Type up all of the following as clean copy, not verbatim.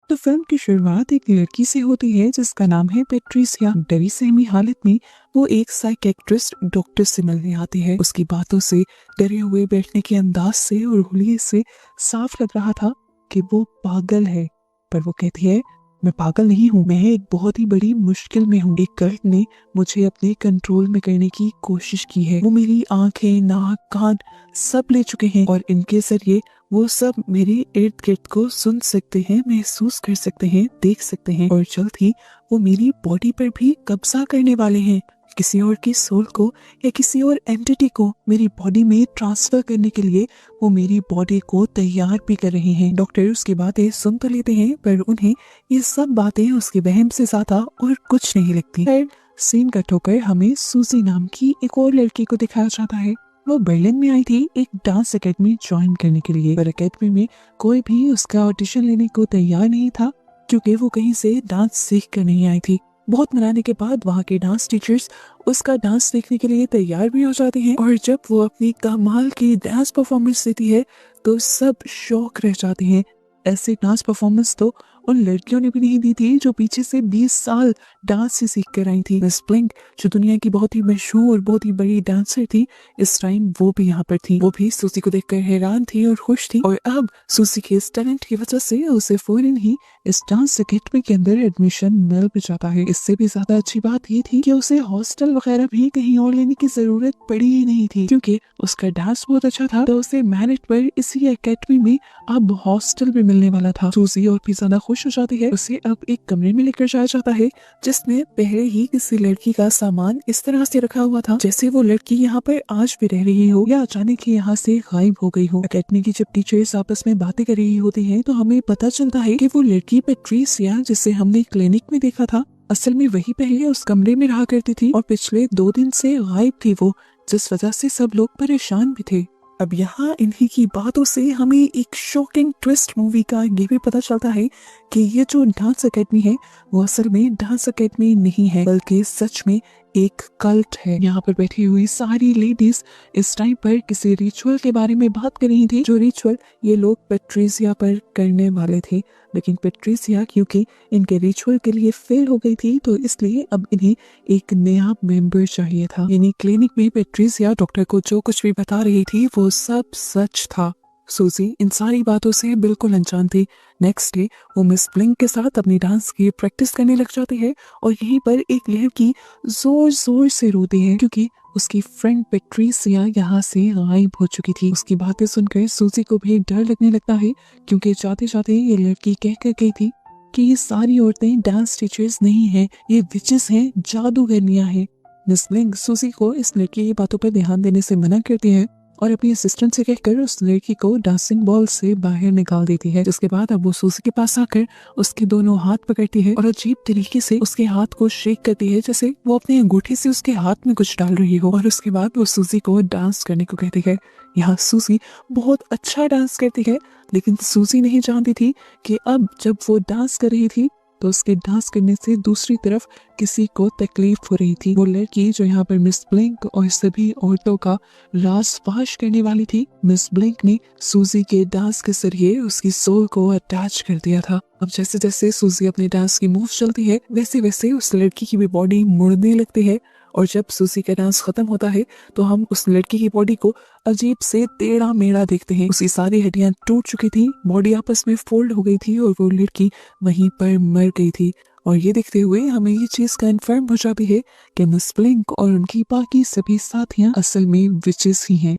तो फिल्म की शुरुआत एक लड़की से होती है जिसका नाम है पेट्रिसिया। डरी सहमी हालत में वो एक साइकेट्रिस्ट डॉक्टर से मिलने आती है। उसकी बातों से, डरे हुए बैठने के अंदाज से और हुलिये से साफ लग रहा था कि वो पागल है। पर वो कहती है, मैं पागल नहीं हूँ, मैं एक बहुत ही बड़ी मुश्किल में हूँ। एक कल्ट ने मुझे अपने कंट्रोल में करने की कोशिश की है। वो मेरी आंखें, नाक, कान सब ले चुके हैं और इनके जरिए वो सब मेरे इर्द गिर्द को सुन सकते हैं, महसूस कर सकते हैं, देख सकते हैं और जल्द ही वो मेरी बॉडी पर भी कब्जा करने वाले हैं। किसी और की सोल को या किसी और एंटिटी को मेरी बॉडी में ट्रांसफर करने के लिए वो मेरी बॉडी को तैयार भी कर रहे हैं। डॉक्टर उसकी बातें सुन तो लेते हैं पर उन्हें ये सब बातें उसके वहम से ज्यादा और कुछ नहीं लगती। फिर सीन कट होकर हमें सूजी नाम की एक और लड़की को दिखाया जाता है। वो बर्लिन में आई थी एक डांस एकेडमी ज्वाइन करने के लिए, पर एकेडमी में कोई भी उसका ऑडिशन लेने को तैयार नहीं था क्योंकि वो कहीं से डांस सीख कर नहीं आई थी। बहुत मनाने के बाद वहाँ के डांस टीचर्स उसका डांस सीखने के लिए तैयार भी हो जाते हैं और जब वो अपनी कमाल की डांस परफॉर्मेंस देती है तो सब शौक रह जाते हैं। ऐसी डांस परफॉर्मेंस तो उन लड़कियों ने भी नहीं दी थी जो पीछे से 20 साल डांस से सीख कर आई थी। मिस ब्लिंक जो दुनिया की बहुत ही मशहूर और बहुत ही बड़ी डांसर थी, इस टाइम वो भी यहाँ पर थी। वो भी सूजी को देखकर हैरान थी और खुश थी और अब सूजी के इस टैलेंट की वजह से उसे फौरन ही इस डांस एकेडमी के अंदर एडमिशन मिल भी जाता है। इससे भी ज्यादा अच्छी बात ये थी कि उसे हॉस्टल वगैरह भी कहीं और लेने की जरूरत पड़ी ही नहीं थी क्योंकि उसका डांस बहुत अच्छा था, तो उसे मेरिट पर इसी एकेडमी में अब हॉस्टल भी मिलने वाला था। सूजी और भी ज्यादा खुश हो जाती है। उसे अब एक कमरे में लेकर जाया जाता है जिसमें पहले ही किसी लड़की का सामान इस तरह से रखा हुआ था जैसे वो लड़की यहाँ पर आज भी रह रही हो या अचानक ही यहाँ से गायब हो गई हो। एकेडमी की जब टीचर्स आपस में बातें कर रही होती हैं तो हमें पता चलता है कि वो लड़की पेट्रिसिया जिसे हमने क्लिनिक में देखा था, असल में वही पहले उस कमरे में रहा करती थी और पिछले 2 दिन से गायब थी वो, जिस वजह से सब लोग परेशान भी थे। अब यहाँ इन्हीं की बातों से हमें एक शॉकिंग ट्विस्ट मूवी का ये भी पता चलता है कि ये जो डांस एकेडमी है वो असल में डांस एकेडमी नहीं है बल्कि सच में एक कल्ट है। यहाँ पर बैठी हुई सारी लेडीज इस टाइम पर किसी रिचुअल के बारे में बात कर रही थी, जो रिचुअल ये लोग पेट्रिसिया पर करने वाले थे। लेकिन पेट्रिसिया क्योंकि इनके रिचुअल के लिए फेल हो गई थी तो इसलिए अब इन्हें एक नया मेंबर चाहिए था। यानी क्लिनिक में पेट्रिसिया डॉक्टर को जो कुछ भी बता रही थी वो सब सच था। सूजी इन सारी बातों से बिल्कुल अनजान थी। नेक्स्ट डे वो मिस ब्लिंक के साथ अपनी डांस की प्रैक्टिस करने लग जाती है और यहीं पर एक लड़की जोर जोर से रोती है क्योंकि उसकी फ्रेंड पेट्रिसिया यहाँ से गायब हो चुकी थी। उसकी बातें सुनकर सूजी को भी डर लगने लगता है क्योंकि जाते जाते ये लड़की कह कर गई थी कि ये सारी औरतें डांस टीचर्स नहीं हैं, ये विचेस हैं, जादूगरनियां हैं। मिस ब्लिंक सूजी को इस लड़की की बातों पर ध्यान देने से मना करती है और अपनी असिस्टेंट से कहकर उस लड़की को डांसिंग बॉल से बाहर निकाल देती है। जिसके बाद अब वो सूजी के पास आकर उसके दोनों हाथ पकड़ती है और अजीब तरीके से उसके हाथ को शेक करती है जैसे वो अपने अंगूठे से उसके हाथ में कुछ डाल रही हो और उसके बाद वो सूजी को डांस करने को कहती है। यहाँ सूजी बहुत अच्छा डांस करती है लेकिन सूजी नहीं जानती थी कि अब जब वो डांस कर रही थी तो उसके डांस करने से दूसरी तरफ किसी को तकलीफ हो रही थी। वो लड़की जो यहाँ पर मिस ब्लिंक और सभी औरतों का राज फाश करने वाली थी, मिस ब्लिंक ने सूजी के डांस के जरिए उसकी सोल को अटैच कर दिया था। अब जैसे जैसे सूजी अपने डांस की मूव चलती है वैसे वैसे उस लड़की की भी बॉडी मुड़ने लगती है और जब सूजी का डांस खत्म होता है तो हम उस लड़की की बॉडी को अजीब से टेढ़ा मेढ़ा देखते हैं। उसकी सारी हड्डियां टूट चुकी थी, बॉडी आपस में फोल्ड हो गई थी और वो लड़की वहीं पर मर गई थी। और ये देखते हुए हमें ये चीज कंफर्म हो जाती है कि मिस ब्लिंक और उनकी बाकी सभी साथियां असल में विचेस ही हैं।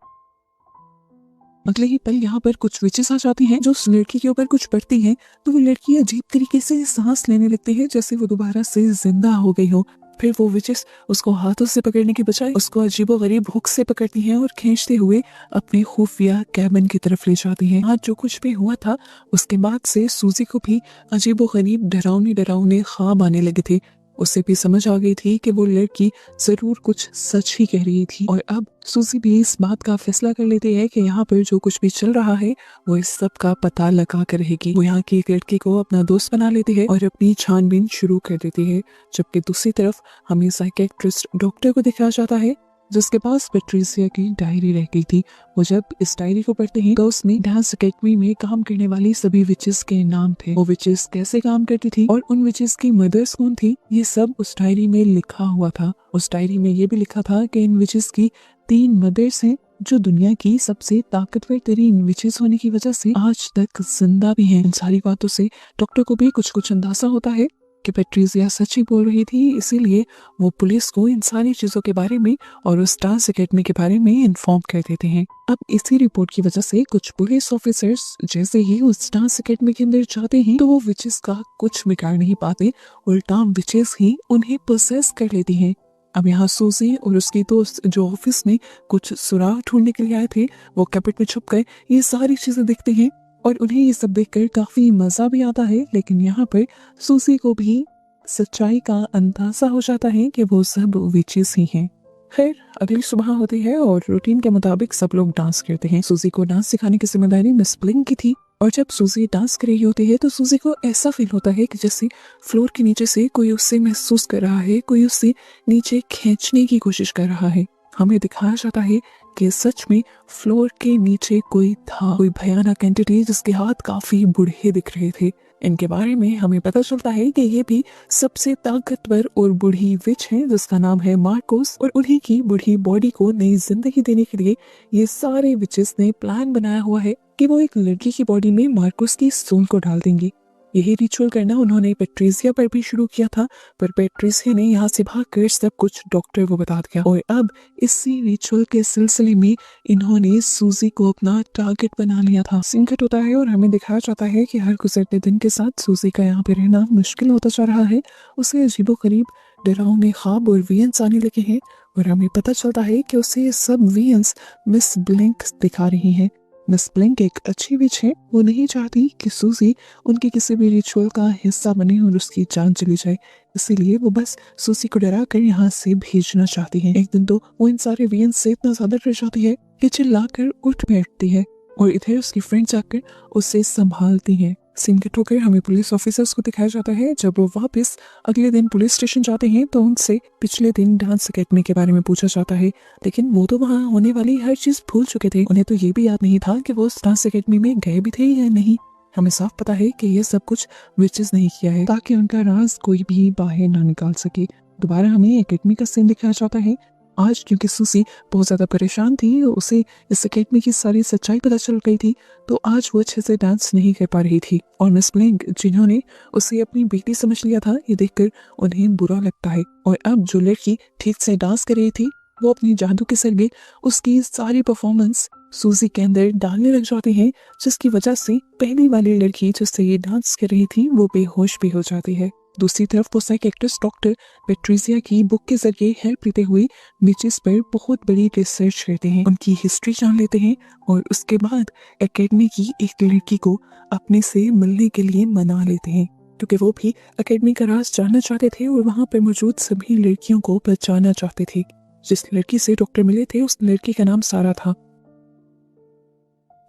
अगले ही पल यहाँ पर कुछ विचेस आ जाती हैं जो उस लड़की के ऊपर कुछ पड़ती हैं तो वो लड़की अजीब तरीके से सांस लेने लगती है जैसे वो दोबारा से जिंदा हो गई हो। फिर वो विचेस उसको हाथों से पकड़ने की बजाय उसको अजीबोगरीब हुक से पकड़ती हैं और खींचते हुए अपने खुफिया कैबिन की तरफ ले जाती हैं। आज जो कुछ भी हुआ था उसके बाद से सूजी को भी अजीबोगरीब डरावने डरावने ख्वाब आने लगे थे। उसे भी समझ आ गई थी कि वो लड़की जरूर कुछ सच ही कह रही थी और अब सूजी भी इस बात का फैसला कर लेती है कि यहाँ पर जो कुछ भी चल रहा है वो इस सब का पता लगा कर रहेगी। वो यहाँ की एक लड़की को अपना दोस्त बना लेती है और अपनी छानबीन शुरू कर देती है। जबकि दूसरी तरफ हमें साइकेट्रिस्ट डॉक्टर को दिखाया जाता है जिसके पास पेट्रिसिया की डायरी रह गई थी। वो जब इस डायरी को पढ़ते हैं तो उसमें डांस अकेडमी में काम करने वाली सभी विचेस के नाम थे, वो विचेस कैसे काम करती थी और उन विचेस की मदर्स कौन थी, ये सब उस डायरी में लिखा हुआ था। उस डायरी में ये भी लिखा था कि इन विचेस की 3 मदर्स हैं जो दुनिया की सबसे ताकतवर तरीन विचेस होने की वजह से आज तक जिंदा भी हैं। इन सारी बातों से डॉक्टर को भी कुछ कुछ अंदाजा होता है कि पेट्रिसिया सच ही बोल रही थी, इसीलिए वो पुलिस को इन सारी चीजों के बारे में और उस डांस एकेडमी के बारे में इन्फॉर्म कर देते हैं। अब इसी रिपोर्ट की वजह से कुछ पुलिस ऑफिसर्स जैसे ही उस डांस एकेडमी के अंदर जाते हैं तो वो विचेस का कुछ बिगाड़ नहीं पाते, उल्टा विचेस ही उन्हें पोसेस कर लेती हैं। अब यहाँ सूजी और उसकी दोस्त जो ऑफिस में कुछ सुराग ढूंढने के लिए आए थे, वो कैबिनेट में छुप गए ये सारी चीजें देखते हैं और उन्हें ये सब देखकर काफी मजा भी आता है। लेकिन यहाँ पर सूजी को भी सच्चाई का अंदाजा हो जाता है कि वो सब विचेस ही हैं। खैर अगली सुबह होती है और रूटीन के मुताबिक सब लोग डांस करते हैं। सूजी को डांस सिखाने की जिम्मेदारी मिस ब्लिंक की थी और जब सूजी डांस कर रही होती है तो सूजी को ऐसा फील होता है कि जैसे फ्लोर के नीचे से कोई उससे महसूस कर रहा है, कोई उससे नीचे खींचने की कोशिश कर रहा है। हमें दिखाया जाता है कि सच में फ्लोर के नीचे कोई था, कोई भयानक एंटिटी जिसके हाथ काफी बूढ़े दिख रहे थे। इनके बारे में हमें पता चलता है कि ये भी सबसे ताकतवर और बूढ़ी विच है जिसका नाम है मार्कोस, और उन्हीं की बूढ़ी बॉडी को नई जिंदगी देने के लिए ये सारे विचेस ने प्लान बनाया हुआ है कि वो एक लड़की की बॉडी में मार्कोस की सोल को डाल देंगे। यही रिचुअल करना उन्होंने पेट्रिसिया पर भी शुरू किया था, पर पेट्रिसिया ने यहाँ से भागकर सब कुछ डॉक्टर को बता दिया और अब इसी रिचुअल के सिलसिले में इन्होंने सूजी को अपना टारगेट बना लिया था। संकट होता है और हमें दिखाया जाता है कि हर गुजरते दिन के साथ सूजी का यहाँ पे रहना मुश्किल होता जा रहा है। उसे अजीबोगरीब डरावने ख्वाब और वियंस आने लगे हैं और हमें पता चलता है कि उसे ये सब वियंस मिस ब्लिंक दिखा रही है। मिस ब्लिंक एक अच्छी विच है, वो नहीं चाहती कि सूजी उनके किसी भी रिचुअल का हिस्सा बने और उसकी जान चली जाए, इसीलिए वो बस सूजी को डरा कर यहाँ से भेजना चाहती है। एक दिन तो वो इन सारे वियंस से इतना ज्यादा डर जाती है कि चिल्लाकर उठ बैठती है और इधर उसकी फ्रेंड्स आकर उसे संभालती हैं। सीन कट होकर हमें पुलिस ऑफिसर्स को दिखाया जाता है। जब वो वापस अगले दिन पुलिस स्टेशन जाते हैं तो उनसे पिछले दिन डांस अकेडमी के बारे में पूछा जाता है, लेकिन वो तो वहाँ होने वाली हर चीज भूल चुके थे। उन्हें तो ये भी याद नहीं था कि वो उस डांस अकेडमी में गए भी थे या नहीं। हमें साफ पता है कि ये सब कुछ विचेस नहीं किया है ताकि उनका राज कोई भी बाहर ना निकाल सके। दोबारा हमें अकेडमी का सीन दिखाया जाता है। आज क्योंकि सूजी बहुत ज्यादा परेशान थी, उसे इस अकेडमी की सारी सच्चाई पता चल गई थी, तो आज वो अच्छे से डांस नहीं कर पा रही थी और मिस ब्लिंक जिन्होंने उसे अपनी बेटी समझ लिया था, ये देखकर उन्हें बुरा लगता है। और अब जो लड़की ठीक से डांस कर रही थी वो अपनी जादू के सरगे उसकी सारी परफॉर्मेंस सूजी के अंदर डालने लग जाती है, जिसकी वजह से पहली वाली लड़की जिससे ये डांस कर रही थी वो बेहोश भी हो जाती है। दूसरी तरफ वो साइकियाट्रिस्ट डॉक्टर पेट्रिसिया की बुक के जरिए हेल्प लेते हुए विचेस पर बहुत बड़ी रिसर्च करते हैं, उनकी हिस्ट्री जान लेते हैं और उसके बाद एकेडमी की एक लड़की को अपने से मिलने के लिए मना लेते हैं, क्योंकि वो भी एकेडमी का राज जानना चाहते थे और वहाँ पर मौजूद सभी लड़कियों को पहचानना चाहते थे। जिस लड़की से डॉक्टर मिले थे उस लड़की का नाम सारा था।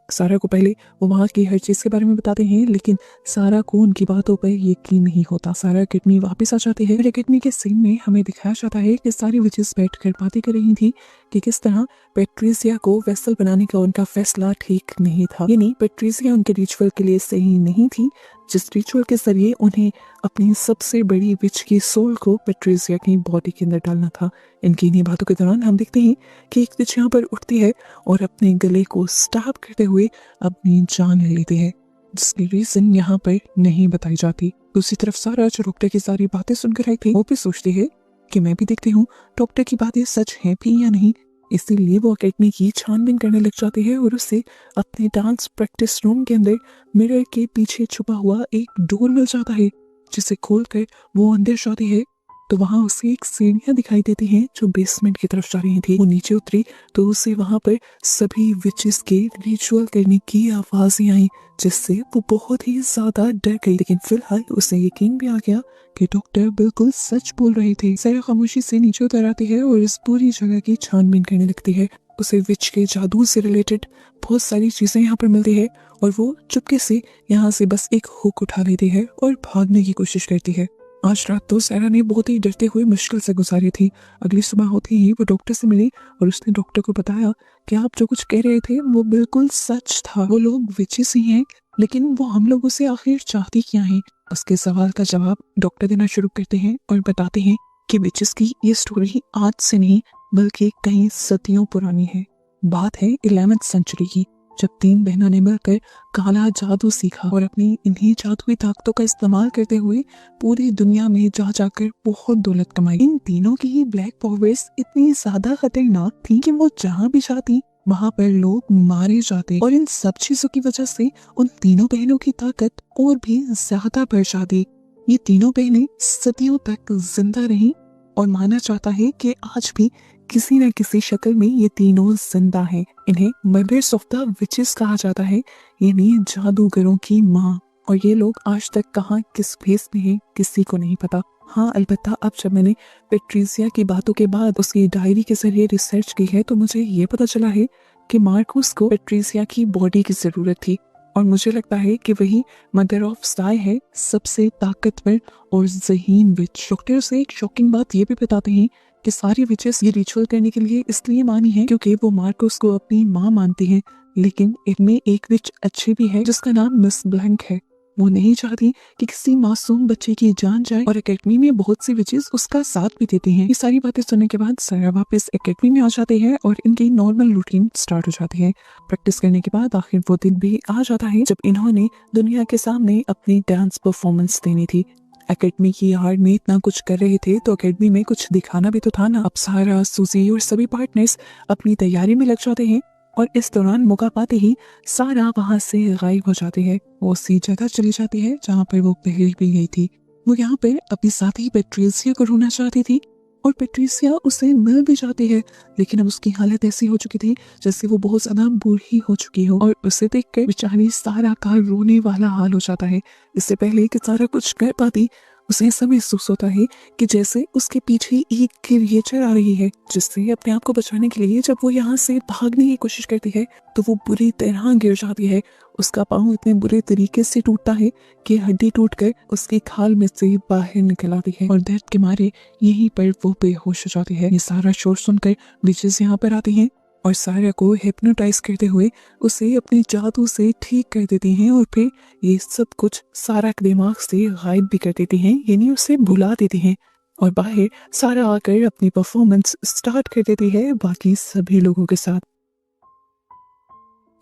सारा को पहले वो वहाँ की हर चीज के बारे में बताते हैं, लेकिन सारा को उनकी बातों पर यकीन नहीं होता। सारा अकेडमी वापस आ जाती है और अकेडमी के सीन में हमें दिखाया जाता है कि सारी विचेस बैठकर बातें कर रही थी कि किस तरह पेट्रिसिया को वेसल बनाने का उनका फैसला ठीक नहीं था, यानी पेट्रिसिया उनके रिचुअल के लिए सही नहीं थी, जिस रिचुअल के जरिए उन्हें अपनी सबसे बड़ी विच की सोल को पेट्रिसिया की बॉडी के अंदर डालना था। इनकी इन्हीं बातों के दौरान हम देखते हैं कि एक विच यहाँ पर उठती है और अपने गले को स्टैब करते हुए अपनी जान ले लेती है, जिसकी रीजन यहाँ पर नहीं बताई जाती। दूसरी तरफ सारा जो डॉक्टर की सारी बातें सुनकर आई थी वो भी सोचती है कि मैं भी देखती हूँ डॉक्टर की बातें सच है भी या नहीं, इसीलिए वो अकेडमी की छानबीन करने लग जाती है और उसे अपने डांस प्रैक्टिस रूम के अंदर मिरर के पीछे छुपा हुआ एक डोर मिल जाता है, जिसे खोलकर वो अंदर जाती है तो वहां उसे एक सीढ़ियां दिखाई देती हैं जो बेसमेंट की तरफ जा रही थी। वो नीचे उतरी तो उसे वहां पर सभी विचेस के रिचुअल करने की आवाजें आई, जिससे वो बहुत ही ज्यादा डर गई, लेकिन फिलहाल उसे यकीन भी आ गया कि डॉक्टर बिल्कुल सच बोल रहे थे। सारा खामोशी से नीचे उतर आती है और इस पूरी जगह की छानबीन करने लगती है। उसे विच के जादू से रिलेटेड बहुत सारी चीजें यहाँ पर मिलती है और वो चुपके से यहाँ से बस एक हुक उठा लेती है और भागने की कोशिश करती है। आज रात तो सारा ने बहुत ही डरते हुए मुश्किल से गुजारी थी। अगली सुबह होते ही वो डॉक्टर से मिली और उसने डॉक्टर को बताया कि आप जो कुछ कह रहे थे वो बिल्कुल सच था। वो लोग विचिस ही हैं, लेकिन वो हम लोगों से आखिर चाहती क्या हैं? उसके सवाल का जवाब डॉक्टर देना शुरू करते हैं और बताते हैं कि विचिस की ये स्टोरी आज से नहीं बल्कि कई सदियों पुरानी है। बात है 11वीं सेंचुरी की, जब 3 बहनों ने मिलकर काला जादू सीखा और अपनी इन्हीं जादुई ताकतों का इस्तेमाल करते हुए पूरी दुनिया में जा जाकर बहुत दौलत कमाई। इन तीनों की ही ब्लैक पावर्स इतनी ज्यादा खतरनाक थी कि वो जहाँ भी जाती वहां पर लोग मारे जाते और इन सब चीजों की वजह से उन तीनों बहनों की ताकत और भी ज्यादा बढ़ जाती। ये तीनों बहनें सदियों तक जिंदा रहीं और माना जाता है कि आज भी किसी न किसी शक्ल में ये तीनों जिंदा हैं। इन्हें मदर्स ऑफ द विचेस कहा जाता है, यानी जादूगरों की माँ। और ये लोग आज तक कहाँ किस फेस में हैं किसी को नहीं पता। हाँ, अलबत्ता अब जब मैंने पेट्रिसिया की बातों के बाद उसकी डायरी के जरिए रिसर्च की है तो मुझे ये पता चला है कि मार्कोस को पेट्रिसिया की बॉडी की जरूरत थी और मुझे लगता है कि वही मदर ऑफ स्काई है, सबसे ताकतवर और ज़हीन विच। डॉक्टर से एक शॉकिंग बात ये भी बताते हैं कि सारी विचेस ये रिचुअल करने के लिए इसलिए मानी है क्योंकि वो मार्कोस को अपनी माँ मानती हैं, लेकिन इनमें एक विच अच्छी भी है जिसका नाम मिस ब्लैंक है। वो नहीं चाहती कि किसी मासूम बच्चे की जान जाए और एकेडमी में बहुत सी विचेस उसका साथ भी देती हैं। ये सारी बातें सुनने के बाद सारा वापस एकेडमी में आ जाते हैं और इनकी नॉर्मल रूटीन स्टार्ट हो जाती है। प्रैक्टिस करने के बाद आखिर वो दिन भी आ जाता है जब इन्होंने दुनिया के सामने अपनी डांस परफॉर्मेंस देनी थी। एकेडमी की यार्ड में इतना कुछ कर रहे थे तो एकेडमी में कुछ दिखाना भी तो था ना। अब सारा, सूजी और सभी पार्टनर्स अपनी तैयारी में लग जाते हैं और इस दौरान मौका पाते ही सारा वहां से गायब हो जाती है। वो उसी जगह चली जाती है जहाँ पर वो पहले भी गई थी। वो यहाँ पर अपनी साथी पेट्रिसिया को ढूंढना चाहती थी और पेट्रिसिया उसे मिल भी जाती है, लेकिन अब उसकी हालत ऐसी हो चुकी थी जैसे वो बहुत ज्यादा बूढ़ी हो चुकी हो और उसे देखकर बेचारी सारा का रोने वाला हाल हो जाता है। इससे पहले कि सारा कुछ कर पाती उसे ऐसा महसूस होता है कि जैसे उसके पीछे एक क्रिएचर आ रही है, जिससे अपने आप को बचाने के लिए जब वो यहाँ से भागने की कोशिश करती है तो वो बुरी तरह गिर जाती है। उसका पाँव इतने बुरे तरीके से टूटता है कि हड्डी टूटकर उसकी खाल में से बाहर निकल आती है और दर्द के मारे यहीं पर वो बेहोश हो जाती है। ये सारा शोर सुनकर विचेस यहाँ पर आती हैं और सारा को हिप्नोटाइज करते हुए उसे अपने जादू से ठीक कर देती हैं और फिर ये सब कुछ सारा के दिमाग से गायब भी कर देती हैं, यानी उसे भुला देती हैं। और बाहर सारा आकर अपनी परफॉर्मेंस स्टार्ट कर देती है बाकी सभी लोगों के साथ।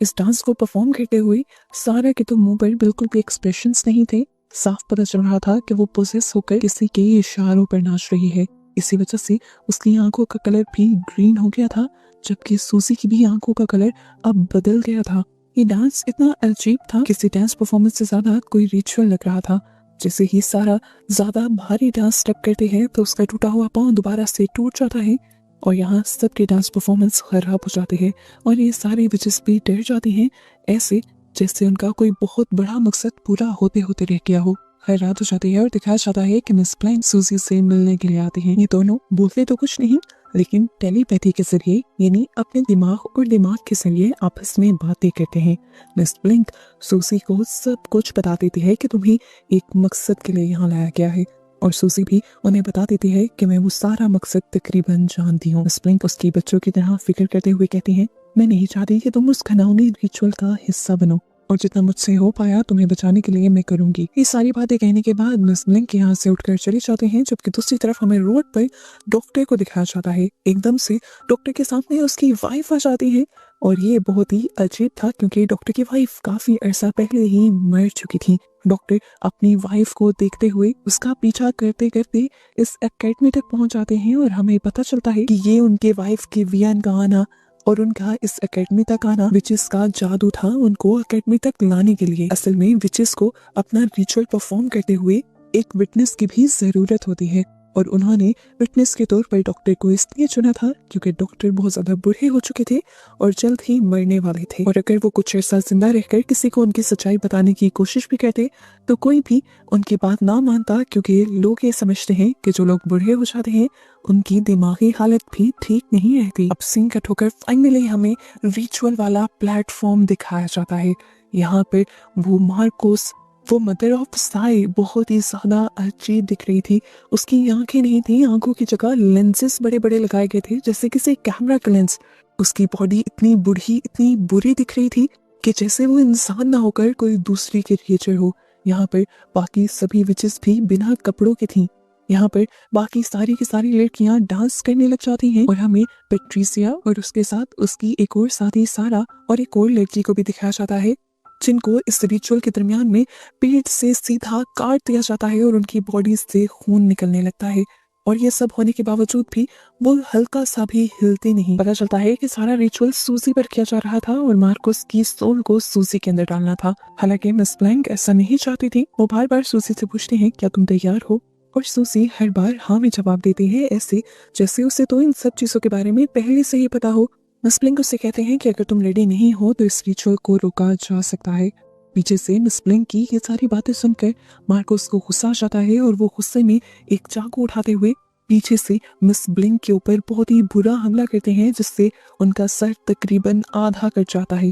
इस डांस को परफॉर्म करते हुए सारा के तो मुंह पर बिल्कुल भी एक्सप्रेशंस नहीं थे। साफ पता चल रहा था कि वो पोजेस होकर किसी के इशारों पर नाच रही है। इसी वजह से उसकी आंखों का कलर भी ग्रीन हो गया था, जबकि सूजी की भी आंखों का कलर अब बदल गया था। ये डांस इतना अजीब था, किसी डांस परफॉर्मेंस से ज्यादा कोई रिचुअल लग रहा था। जैसे ही सारा ज्यादा भारी डांस स्टेप करते हैं तो उसका टूटा हुआ पाँव दोबारा से टूट जाता है और यहाँ सबके डांस परफॉर्मेंस खराब हो जाते हैं और ये सारे विचेस भी डर जाती हैं, ऐसे जैसे उनका कोई बहुत बड़ा मकसद पूरा होते होते रह गया हो। रात हो जाती है और दिखाया जाता है कि मिस ब्लैंक सूजी से मिलने के लिए आती हैं। ये दोनों बोलते तो कुछ नहीं, लेकिन टेलीपैथी के जरिए यानी अपने दिमाग और दिमाग के जरिए आपस में बातें करते हैं। मिस ब्लैंक सूजी को सब कुछ बता देती है कि तुम्हें एक मकसद के लिए यहाँ लाया गया है और सूजी भी उन्हें बता देती है कि मैं वो सारा मकसद तकरीबन जानती हूँ। मिस ब्लैंक उसकी बच्चों की तरह फिक्र करते हुए कहती हैं, मैं नहीं चाहती कि तुम उस घिनौने रिचुअल का हिस्सा बनो और जितना मुझसे हो पाया तुम्हें बचाने के लिए मैं करूंगी। ये सारी बातें कहने के बाद मिस ब्लैंक यहाँ से उठकर चले जाते हैं, जबकि दूसरी तरफ हमें रोड पर डॉक्टर को दिखाया जाता है। एकदम से डॉक्टर के सामने उसकी वाइफ आ जाती है और ये बहुत ही अजीब था क्योंकि डॉक्टर की वाइफ काफी अरसा पहले ही मर चुकी थी। डॉक्टर अपनी वाइफ को देखते हुए उसका पीछा करते करते इस एकेडमी तक पहुंच जाते हैं और हमें पता चलता है कि ये उनके वाइफ के वियन का आना और उनका इस एकेडमी तक आना विचेस का जादू था उनको एकेडमी तक लाने के लिए। असल में विचेस को अपना रिचुअल परफॉर्म करते हुए एक विटनेस की भी जरूरत होती है और उन्होंने विटनेस के तौर पर डॉक्टर को इसलिए चुना था क्योंकि डॉक्टर बहुत ज्यादा बूढ़े हो चुके थे और जल्द ही मरने वाले थे और अगर वो कुछ अर्सा जिंदा रहकर किसी को उनकी सच्चाई बताने की कोशिश भी करते तो कोई भी उनकी बात ना मानता, क्योंकि लोग ये समझते हैं कि जो लोग बूढ़े हो जाते हैं उनकी दिमागी हालत भी ठीक नहीं रहती। अब सीन कट होकर फाइनली हमें रिचुअल वाला प्लेटफॉर्म दिखाया जाता है। यहाँ पर वो मार्कोस वो मदर ऑफ साई बहुत ही ज्यादा अजीब दिख रही थी। उसकी आंखें नहीं थी, आंखों की जगह लेंसेस बड़े बड़े लगाए गए थे जैसे किसी कैमरा का लेंस। उसकी बॉडी इतनी बूढ़ी, इतनी बुरी दिख रही थी कि जैसे वो इंसान ना होकर कोई दूसरी क्रिएचर हो। यहाँ पर बाकी सभी विचेस भी बिना कपड़ों की थी। यहाँ पर बाकी सारी की सारी लड़कियां डांस करने लग जाती हैं और हमें पेट्रिसिया और उसके साथ उसकी एक और साथी सारा और एक और लड़की को भी दिखाया जाता है, जिनको इस रिचुअल के दरमियान में पेट से सीधा काट दिया जाता है और उनकी बॉडी से खून निकलने लगता है। और ये सब होने के बावजूद भी वो हल्का सा भी हिलते नहीं। पता चलता है कि सारा रिचुअल सूजी पर किया जा रहा था और मार्कोस की सोल को सूजी के अंदर डालना था। हालांकि मिस ब्लैंक ऐसा नहीं चाहती थी। वो बार बार सूजी से पूछते हैं क्या तुम तैयार हो, और सूजी हर बार हाँ में जवाब देती है, ऐसे जैसे उसे तो इन सब चीजों के बारे में पहले से ही पता हो। मिस ब्लिंक उससे कहते हैं कि अगर तुम रेडी नहीं हो तो इस रिचुअल को रोका जा सकता है। पीछे से मिस ब्लिंक की ये सारी बातें सुनकर मार्कोस को गुस्सा आ जाता है और वो गुस्से में एक चाकू उठाते हुए पीछे से मिस ब्लिंक के ऊपर बहुत ही बुरा हमला करते हैं, जिससे उनका सर तकरीबन आधा कट जाता है।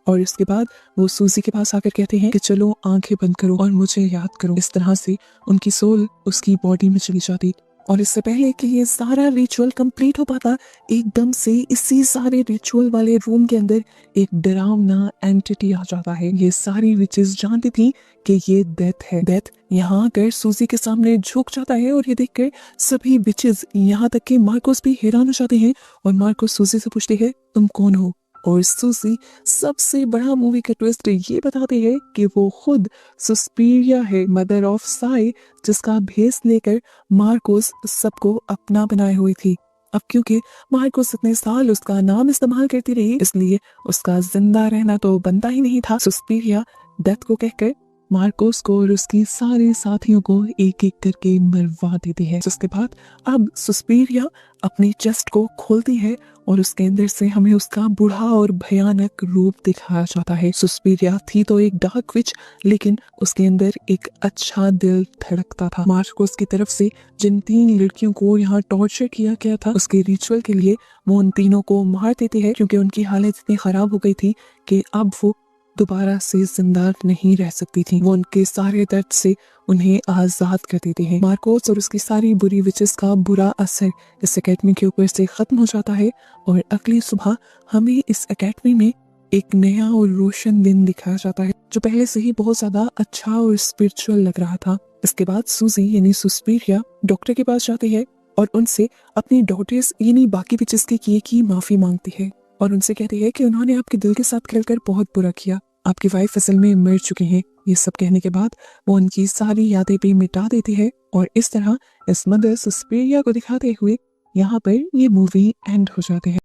और इसके बाद वो सूजी के पास आकर कहते हैं कि चलो आंखें बंद करो और मुझे याद करो। इस तरह से उनकी सोल उसकी बॉडी में चली जाती। और इससे पहले कि ये सारा रिचुअल कंप्लीट हो पाता, एकदम से इसी सारे रिचुअल वाले रूम के अंदर एक डरावना एंटिटी आ जाता है। ये सारी विचेस जानती थी कि ये डेथ है। डेथ यहाँ आकर सूजी के सामने झुक जाता है और ये देखकर सभी विचेस यहाँ तक कि मार्कोस भी हैरान हो जाते हैं। और मार्कोस सूजी से पूछते हैं तुम कौन हो, और सूजी सबसे बड़ा मूवी का ट्विस्ट ये बताती है कि वो खुद सुस्पीरिया है, मदर ऑफ साई, जिसका भेस लेकर मार्कोस सबको अपना बनाए हुई थी। अब क्योंकि मार्कोस इतने साल उसका नाम इस्तेमाल करती रही, इसलिए उसका जिंदा रहना तो बनता ही नहीं था। सुस्पीरिया डेथ को कहकर मार्कोस को और उसकी सारे साथियों को एक एक करके मरवा देती है। जिसके बाद अब सुस्पीरिया अपनी चेस्ट को खोलती है और उसके अंदर से हमें उसका बूढ़ा और भयानक रूप दिखाया जाता है। सुस्पीरिया थी तो एक डार्क विच, लेकिन उसके अंदर एक अच्छा दिल धड़कता था। मार्कोस की तरफ से जिन 3 लड़कियों को यहाँ टॉर्चर किया गया था, उसके रिचुअल के लिए वो उन तीनों को मार देती है, क्योंकि उनकी हालत इतनी खराब हो गई थी कि अब वो दोबारा से जिंदा नहीं रह सकती थी। वो उनके सारे दर्द से उन्हें आजाद कर देते हैं। मार्कोस और उसकी सारी बुरी विचेस का बुरा असर इस एकेडमी के ऊपर से खत्म हो जाता है और अगली सुबह हमें इस एकेडमी में एक नया और रोशन दिन दिखाया जाता है, जो पहले से ही बहुत ज्यादा अच्छा और स्पिरिचुअल लग रहा था। इसके बाद सूजी यानी सुस्पीरिया डॉक्टर के पास जाती है और उनसे अपनी डॉटर्स यानी बाकी विचेस के किए की माफी मांगती है और उनसे कहती है कि उन्होंने आपके दिल के साथ खेलकर बहुत बुरा किया, आपकी वाइफ असल में मर चुकी हैं। ये सब कहने के बाद वो उनकी सारी यादें भी मिटा देती है और इस तरह इस मदर सुस्पीरिया को दिखाते हुए यहाँ पर ये मूवी एंड हो जाती है।